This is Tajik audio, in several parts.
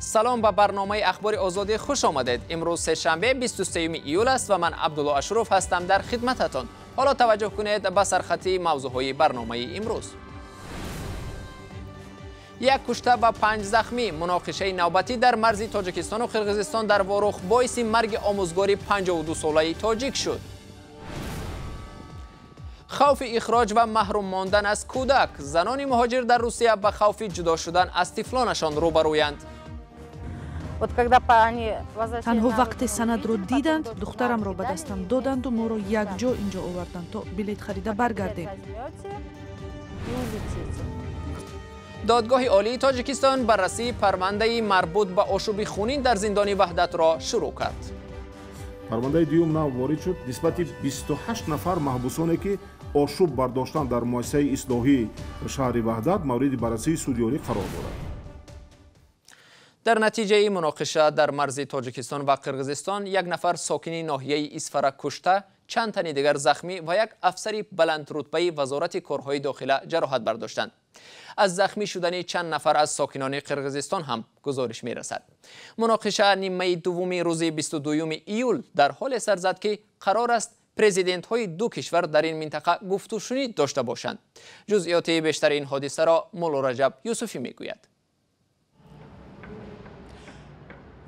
سلام به برنامه اخبار آزادی خوش آمدید. امروز سه‌شنبه 23 ایول است و من عبدالله اشرف هستم در خدمتتان. حالا توجه کنید به سرخطی موضوعهای برنامه امروز. یک کشته و 5 زخمی. مناقشه نوبتی در مرز تاجیکستان و قرقیزستان در واروخ باعث مرگ آموزگار 52 ساله تاجیک شد. خوف اخراج و محروم ماندن از کودک. زنان مهاجر در روسیه به خوف جدا شدن از طفلانشان روبرویند. تنها وقت سند رو دیدند دخترم را به دستم دادند و ما رو یک جا اینجا آوردند تا بلیط خریده برگردیم. دادگاه عالی تاجیکستان بررسی پرونده مربوط به آشوب خونین در زندان وحدت را شروع کرد. پرونده دیوم نو وارد شد. نسبت 28 نفر محبوسانی که آشوب برداشتند در مؤسسه اصلاحی شهر وحدت مورد بررسی سود عالی قرار دارد. در نتیجه مناقشه در مرز تاجیکستان و قرقیزستان یک نفر ساکن ناحیه اسفره کشته، چند تن دیگر زخمی و یک افسر بلند رتبه وزارت کارهای داخله جراحت برداشتند. از زخمی شدن چند نفر از ساکنان قرقیزستان هم گزارش می رسد. مناقشه نیمه دوم روز 22 ایول در حال سر زد که قرار است پرزیدنت های دو کشور در این منطقه گفت و شنید داشته باشند. جزئیات بیشتر این حادثه را مولا رجب یوسفی می گوید.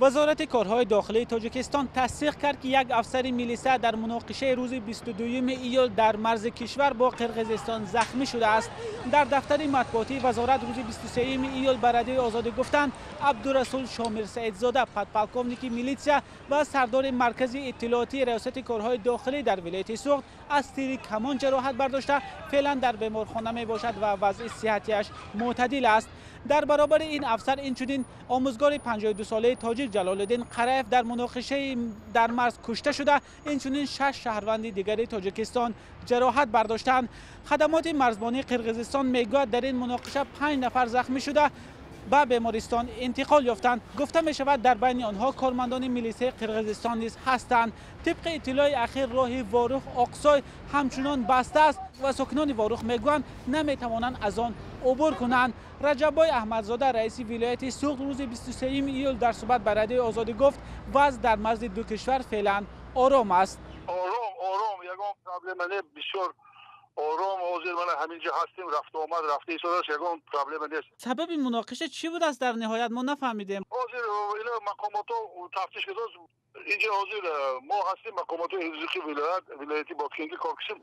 وزارت کارهای داخلی تاجیکستان تصدیق کرد که یک افسر میلیسا در مناقشه روز 22 ایول در مرز کشور با قرقیزستان زخمی شده است. در دفتر مطبوعاتی وزارت روز 23 ایول به رادیو آزادی گفتند عبدالرسول شامر سعیدزاده پدپلکونیک میلیسا و سردار مرکز اطلاعاتی ریاست کارهای داخلی در ولایت سوخت از تیر کمان جراحت برداشته فعلا در بیمارخانه می باشد و وضع صحتیش معتدل است. در برابر این افسر اینچنین آموزگار 52 ساله تاجیک جلالالدین قرایف در مناقشه در مرز کشته شده، اینچنین 6 شهروند دیگر تاجیکستان جراحت برداشتند. خدمات مرزبانی قرقیزستان میگوید در این مناقشه 5 نفر زخمی شده به بیمارستان انتقال یافتند. گفته می شود در بین آنها کارمندان میلیسه قرقیزستان نیز هستند. طبق اطلاع اخیر راه واروخ آقسای همچنان بسته است و ساکنان واروخ میگویند نمی توانند از آن عبور کنند. رجبای احمدزاده رئیس ولایت سوخت روز 23 ایول در صحبت با رادیو آزادی گفت وضع در مرز دو کشور فعلا آرام است. آرام یگان پرابلم بسیار آرام حاضر من همینجا هستیم، رفت آمد رفته ایستادهش یگان پرابلم نیست. سبب مناقشه چی بود است در نهایت ما نفهمیدیم. حاضر اینا مقامات تفتیش کرده اینجا حاضر ما هستیم مقامات حفظی ولایتی بادکنگی کارکشیم.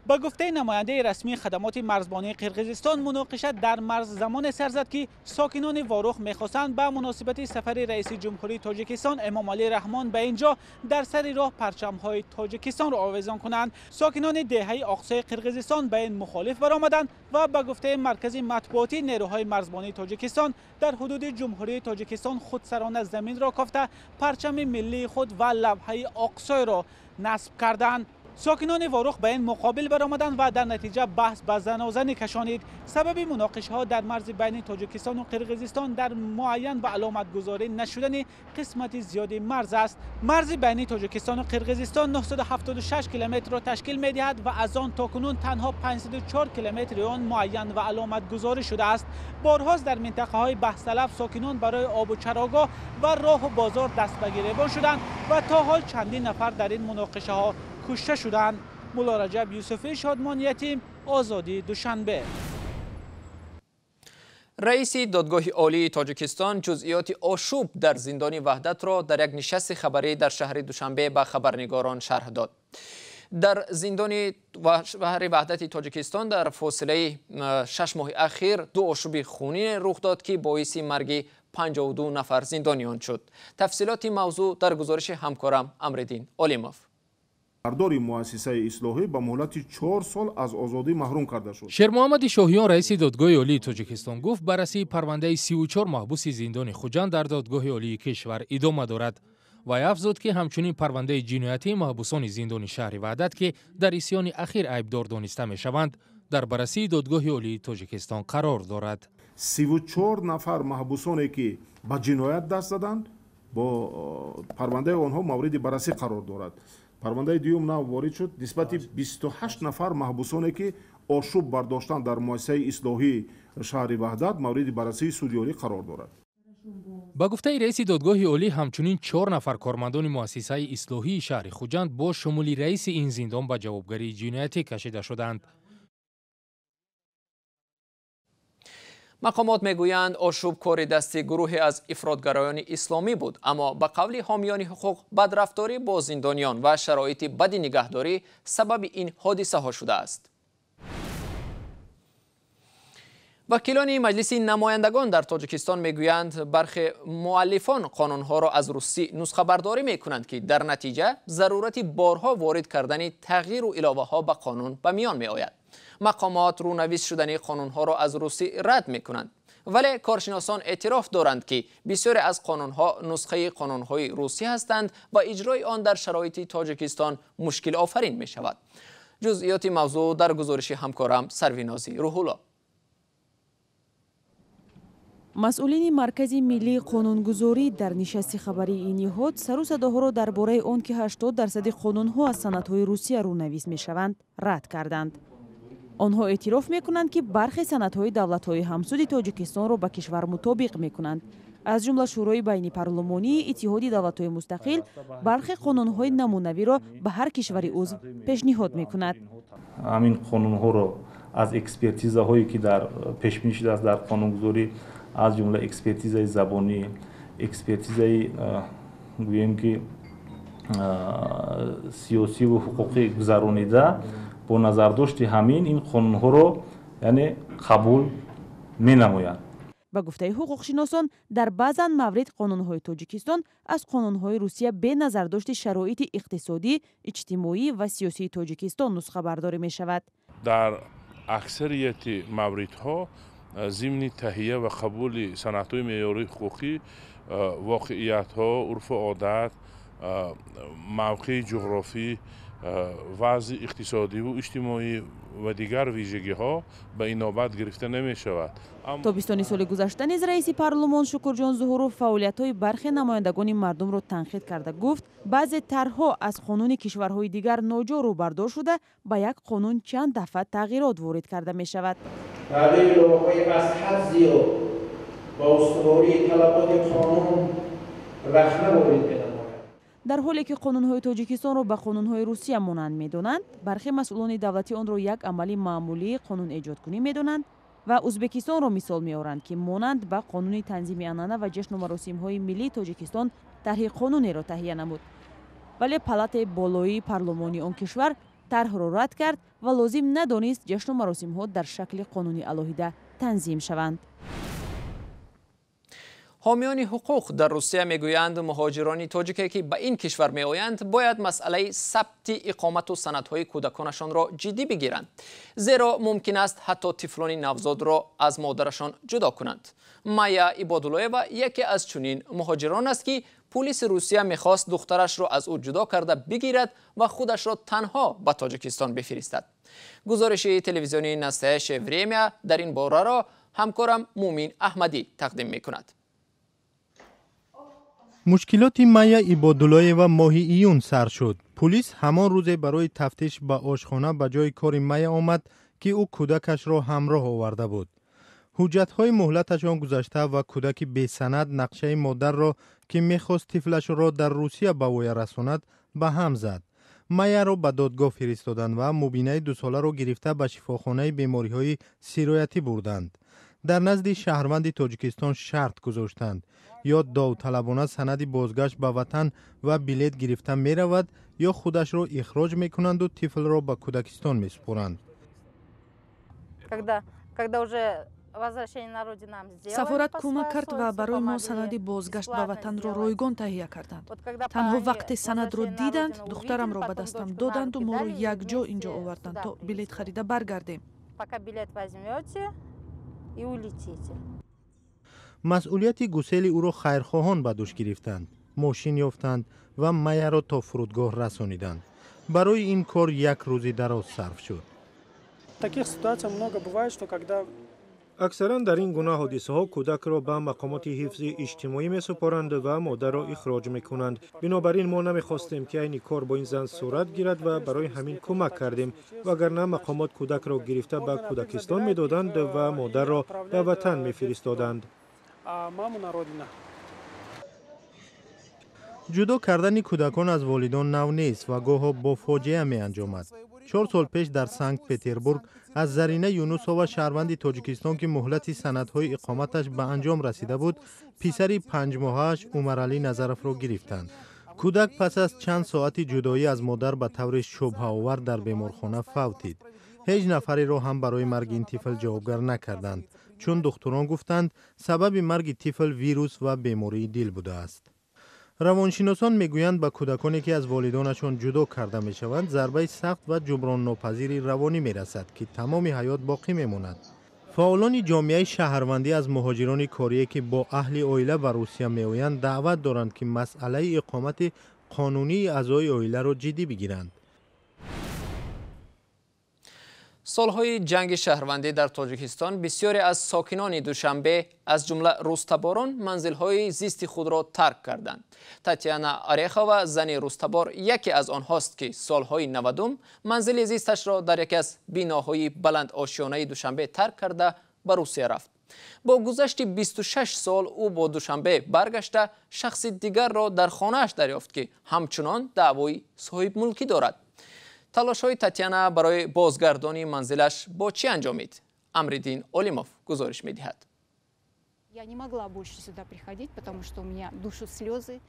با گفته نماینده رسمی خدمات مرزبانی قرقیزستان مناقشه در مرز زمان سر زد که ساکنان واروخ می‌خواستند به مناسبت سفر رئیس جمهوری تاجیکستان امام علی رحمان به اینجا در سر راه پرچم‌های تاجیکستان را آویزان کنند. ساکنان دهه آقصای قرقیزستان به این مخالف برآمدند و با گفته مرکز مطبوعاتی نیروهای مرزبانی تاجیکستان در حدود جمهوری تاجیکستان خودسرانه زمین را کافته پرچم ملی خود و لوحه آقصای را نصب کردند. ساکنان واروخ به این مقابل برآمدند و در نتیجه بحث به زن و زنی کشانید. سبب مناقشه ها در مرز بین تاجیکستان و قرقیزستان در معین و علامت گذاری نشدن قسمت زیادی مرز است. مرز بین تاجیکستان و قرقیزستان 976 کیلومتر را تشکیل می دهد و از آن تاکنون تنها 504 کیلومتر آن معین و علامت گذاری شده است. بارهاست در منطقه های بحث طلب ساکنان برای آب و چراگاه و راه و بازار دست به گریبان شدند و تا حال چندین نفر در این مناقشه ها کشته شدند. مولا رجب یوسفی شادمان یتیم، آزادی دوشنبه. رئیس دادگاه عالی تاجیکستان جزئیات آشوب در زندان وحدت را در یک نشست خبری در شهر دوشنبه به خبرنگاران شرح داد. در زندان شهر وحدت تاجیکستان در فاصله 6 ماه اخیر 2 آشوب خونین رخ داد که باعث مرگ 52 نفر زندانیان شد. تفصیلات موضوع در گزارش همکارم امردین علیموف. سردار مؤسسه اصلاحی به مهلت 4 سال از آزادی محروم کرده شد. شیر محمد شاهیان رئیس دادگاه عالی تاجیکستان گفت بررسی پرونده 34 محبوس زندان خوجند در دادگاه عالی کشور ادامه دارد و افزود که همچنین پرونده جنایتی محبوسان زندان شهر وحدت که در اسیان اخیر عیبدار دانسته میشوند در بررسی دادگاه عالی تاجیکستان قرار دارد. 34 نفر محبوسانی که به جنایت دست زدند با پرونده آنها مورد بررسی قرار دارد. پرونده دیوم نو وارد شد. نسبت 28 نفر محبوسانی که آشوب برداشتند در مؤسسه اصلاحی شهر وحدت مورد بررسی سود عالی قرار دارد. ба гуфтаи раиси додгоҳи олӣ ҳамчунин 4 нафар кормандони муассисаи ислоҳии шаҳри Хуҷанд бо шумули раиси ин зиндон ба ҷавобгарии ҷиноятӣ кашида шуданд. мақомот мегӯянд ошӯб кори дасти гурӯҳе аз ифротгароёни исломӣ буд, аммо ба қавли ҳомиёни ҳуқуқ бадрафторӣ бо зиндониён ва шароити бади нигаҳдорӣ сабаби ин ҳодисаҳо шудааст. вакилони маҷлиси намояндагон дар тоҷикистон мегӯянд бархе муаллифон қонунҳоро аз русӣ нусхабардорӣ мекунанд ки дар натиҷа зарурати борҳо ворид кардани тағйиру иловаҳо ба қонун ба миён меояд. мақомот рӯнавис шудани қонунҳоро аз русӣ рад мекунанд, вале коршиносон эътироф доранд ки бисёре аз қонунҳо нусхаи қонунҳои русӣ ҳастанд ва иҷрои он дар шароити тоҷикистон мушкилофарин мешавад. ҷузъиёти мавзӯъ дар гузориши ҳамкорам Сарвинози Рӯҳулло. масъулини маркази миллии қонунгузорӣ дар нишасти хабарии ниҳод сару садоҳоро дар бораи он ки 80% қонунҳо аз санадҳои Русия рӯнавис мешаванд рад карданд. онҳо эътироф мекунанд ки бархе санадҳои давлатҳои ҳамсуди тоҷикистонро ба кишвар мутобиқ мекунанд. аз ҷумла шӯрои байниполарламонии иттиҳоди давлатҳои мустақил бархе қонунҳои намунавиро ба ҳар кишвари узв пешниҳод мекунад. ҳамин қонунҳоро аз экспертизаҳое ки дар пешбинӣ шудааст дар қонунгузорӣ, аз ҷумла экспертизаи забонӣ, экспертизаи гӯем ки сиёсиву ҳуқуқӣ гузаронида, бо назардошти ҳамин ин қонунҳоро яъне қабул менамояд. ба гуфтаи ҳуқуқшиносон дар баъзан маврид қонунҳои тоҷикистон аз қонунҳои Русия бе назардошти шароити иқтисодӣ, иҷтимоӣ ва сиёсии тоҷикистон нусхабардорӣ мешавад. дар аксарияти мавридҳо зимни таҳия ва қабули санадҳои меъёрии ҳуқуқӣ воқеиятҳо, урфу одат, мавқеи ҷуғрофӣ, вазъи иқтисодиву иҷтимоӣ ва дигар вижагиҳо ба инобат гирифта намешавад. тобистони соли гузашта низ раиси парлумон Шукурҷон Зуҳуров фаъолиятҳои бархе намояндагони мардумро танқид карда гуфт, баъзе тарҳҳо аз қонуни кишварҳои дигар ноҷору бардор шуда ба як қонун чанд дафъа тағйирот ворид карда мешавад. тағйири иловаҳои аз ҳад зиёд ба устувории талаботи қонун рахна ворид менамояд. дар ҳоле ки қонунҳои тоҷикистонро ба қонунҳои Русия монанд медонанд, бархе масъулони давлатӣ онро як амали маъмулии қонуниэҷодкунӣ медонанд ва Ӯзбекистонро мисол меоранд ки монанд ба қонуни танзими анъана ва ҷашну маросимҳои миллии Тоҷикистон тарҳи қонунеро таҳия намуд. вале палатаи болоии парлумони он кишвар тарҳро рад кард ва лозим надонист ҷашну маросимҳо дар шакли қонуни алоҳида танзим шаванд. ҳомиёни ҳуқуқ дар Русия мегӯянд муҳоҷирони тоҷике ки ба ин кишвар меоянд бояд масъалаи сабти иқомату санадҳои кӯдаконашонро ҷиддӣ бигиранд, зеро мумкин аст ҳатто тифлони навзодро аз модарашон ҷудо кунанд. Майя Ибодулоева яке аз чунин муҳоҷирон аст ки пулиси Русия мехост духтарашро аз ӯ ҷудо карда бигирад ва худашро танҳо ба Тоҷикистон бифиристад. гузориши телевизионии «Настоящее время» дар ин бораро ҳамкорам Мумин Аҳмадӣ тақдим мекунад. мушкилоти Майя Ибодулоева моҳи июн сар шуд. пулис ҳамон рӯзе барои тафтиш ба ошхона ба ҷои кори Майя омад ки ӯ кӯдакашро ҳамроҳ оварда буд. ҳуҷҷатҳои муҳлаташон гузашта ва кӯдаки бесанад нақшаи модарро ки мехост тифлашро дар Русия ба воя расонад ба ҳам зад. Майяро ба додгоҳ фиристоданд ва мубинаи 2 соларо гирифта ба шифохонаи бемориҳои сироятӣ бурданд. дар назди шаҳрванди Тоҷикистон шарт гузоштанд: ё довталабона санади бозгашт ба ватан ва билет гирифта меравад, ё худашро ихроҷ мекунанду тифлро ба кӯдакистон месупоранд. сафорат кӯмак кард ва барои мо санади бозгашт ба ватанро ройгон таҳия карданд. танҳо вақте санадро диданд, духтарамро ба дастам доданду моро якҷо инҷо оварданд то билет харида баргардем. масъулияти гусели ӯро хайрхоҳон ба дӯш гирифтанд, мошин ёфтанд ва Майяро то фурудгоҳ расониданд. барои ин кор як рӯзи дароз сарф шуд. аксаран дар ин гуна ҳодисаҳо кӯдакро ба мақомоти ҳифзи иҷтимоӣ месупоранд ва модарро ихроҷ мекунанд. бинобар ин мо намехостем ки айни кор бо ин зан сурат гирад ва барои ҳамин кӯмак кардем, вагарна мақомот кӯдакро гирифта ба кӯдакистон медоданд ва модарро ба ватан мефиристоданд. جدا کردن کودکان از والدان نو نیست و گاه با فاجعه می انجامد. 4 سال پیش در سنت پتربورگ از زرینه یونوسووا شهروند تاجیکستان که مهلت سندهای اقامتش به انجام رسیده بود، پسری 5 ماهش عمرعلی نظرف را گرفتند. کودک پس از چند ساعتی جدایی از مادر به طور شبهه آور در بیمارخانه فوتید. هیچ نفری را هم برای مرگ این طفل جوابگر نکردند، چون دکتران گفتند سبب مرگ طفل ویروس و بیماری دل بوده است. روانشناسان میگویند به کودکانی که از والدانشان جدا کرده میشوند ضربه سخت و جبران ناپذیری روانی میرسد که تمام حیات باقی میماند. فعالان جامعه شهروندی از مهاجران کاری که با اهل عائله به روسیه میآیند دعوت دارند که مسئله اقامت قانونی اعضای عائله را جدی بگیرند. سالهای جنگ شهروندی در تاجیکستان بسیاری از ساکنان دوشنبه از جمله روستاباران منزلهای زیستی خود را ترک کردند. تاتیانا آریخووا زن روستابار یکی از آنهاست که سالهای 90 منزل زیستش را در یکی از بناهای بلند آشیانه دوشنبه ترک کرده به روسیه رفت. با گذشت 26 سال او با دوشنبه برگشته شخص دیگر را در خانه‌اش دریافت که همچنان دعوای صاحب ملکی دارد. تلاش های تاتیانا برای بازگردانی منزلش با چی انجامید؟ امردین اولیموف گزارش می‌دهد.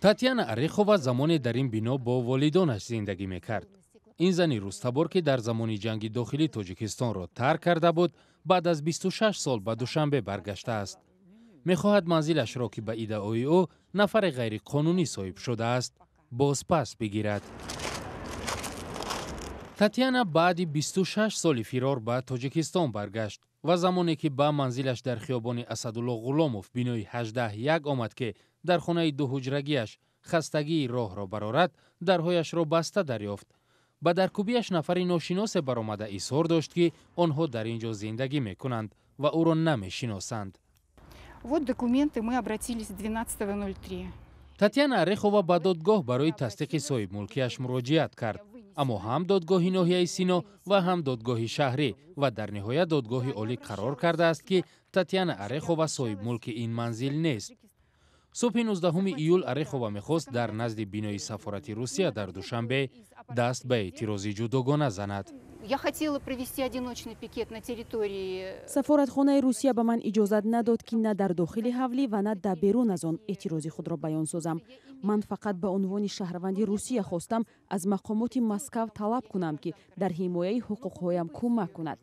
تاتیانا آریخووا زمانی در این بنا با والدانش زندگی میکرد. این زن روستابار که در زمان جنگ داخلی تاجیکستان را ترک کرده بود، بعد از 26 سال به دوشنبه برگشته است. میخواهد منزلش را که به ادعای او نفر غیر قانونی صاحب شده است، بازپس بگیرد. تاتیانا بعد 26 سال فرار به تاجیکستان برگشت و زمانی که به منزلش در خیابان اسدالله غلاموف بینای 18-1 آمد که در خانه 2 حجرگیش خستگی راه را برآورد، درهایش را بسته دریافت. به درکوبیش نفری ناشناس برآمده اظهار داشت که آنها در اینجا زندگی میکنند و او را نمیشناسند. تاتیانا آریخووا به دادگاه برای تصدیق صاحب ملکیش مراجعت کرد، اما هم دادگاه ناحیه سینا و هم دادگاه شهری و در نهایت دادگاه عالی قرار کرده است که تاتیانا آریخووا صاحب ملک این منزل نیست. صبح 19 ایول آریخووا میخواست در نزد بینای سفارت روسیه در دوشنبه دست به اعتراض جداگانه زند. سفارتخانه روسیه به من اجازت نداد که نه در داخل حولی و نه در بیرون از آن اعتراض خود را بیان سازم. من فقط به عنوان شهروند روسیه خواستم از مقامات مسکو طلب کنم که در حمایت حقوقهایم کمک کند.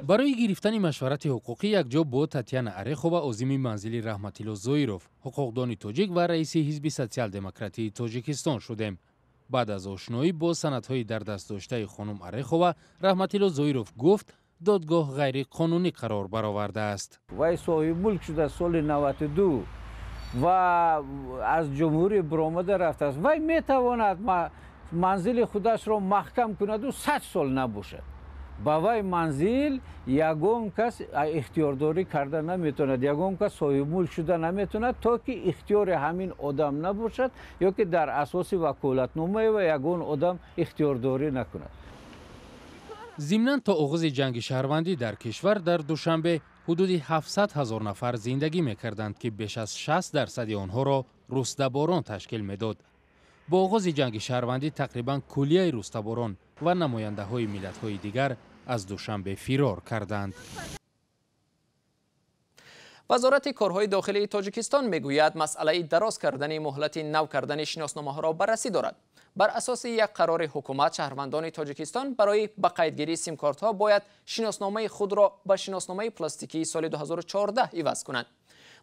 برای گرفتن مشورت حقوقی یک جا با تاتیانا آریخووا عازم منزل رحمتالله زویروف، حقوقدان تاجیک و رئیس حزب سوسیال دموکراتی تاجیکستان شدیم. بعد از آشنایی با سندهای در دست داشته خانم آریخووا، رحمتالله زویروف گفت دادگاه غیر قانونی قرار برآورده است. وی صاحب ملک شده سال 92 و از جمهوری برآمده رفته است. وی میتواند منزل خودش را محکم کند و 100 سال نباشد. با وی منزل یگان کس اختیارداری کرده نمیتوند، یگان کس صاحب ملک شده نمیتوند تا که اختیار همین آدم نباشد یا که در اساس وکالتنامه و یگان آدم اختیارداری نکند. ضمناً تا آغاز جنگ شهروندی در کشور در دوشنبه حدود 700,000 نفر زندگی میکردند که بیش از 60% آنها را روستاباران تشکیل میداد. با آغاز جنگ شهروندی تقریباً کلیه روستاباران و نماینده های ملت های دیگر از دوشنبه فرار کردند. وزارت کارهای داخلی تاجیکستان میگوید مسئله دراز کردن مهلت نو کردن شناسنامه ها را بررسی دارد. بر اساس یک قرار حکومت، شهروندان تاجیکستان برای به قیدگیری سیم کارت ها باید شناسنامه خود را به شناسنامه پلاستیکی سال 2014 عوض کنند.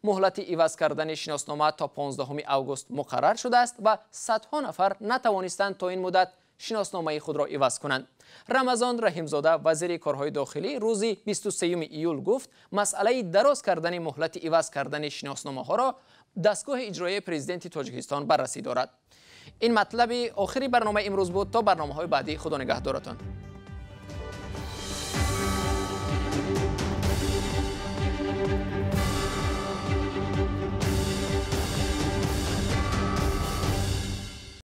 مهلت عوض کردن شناسنامه تا 15 اوگوست مقرر شده است و صدها نفر نتوانستند تا این مدت شناسنامه خود را عوض کنند. رمضان رحیمزاده وزیر کارهای داخلی روز 23 ایول گفت مسئله دراز کردن مهلت عوض کردن شناسنامه ها را دستگاه اجرایی پرزیدنت تاجیکستان بررسی دارد. این مطلب آخری برنامه امروز بود. تا برنامه های بعدی خدا نگهدارتان.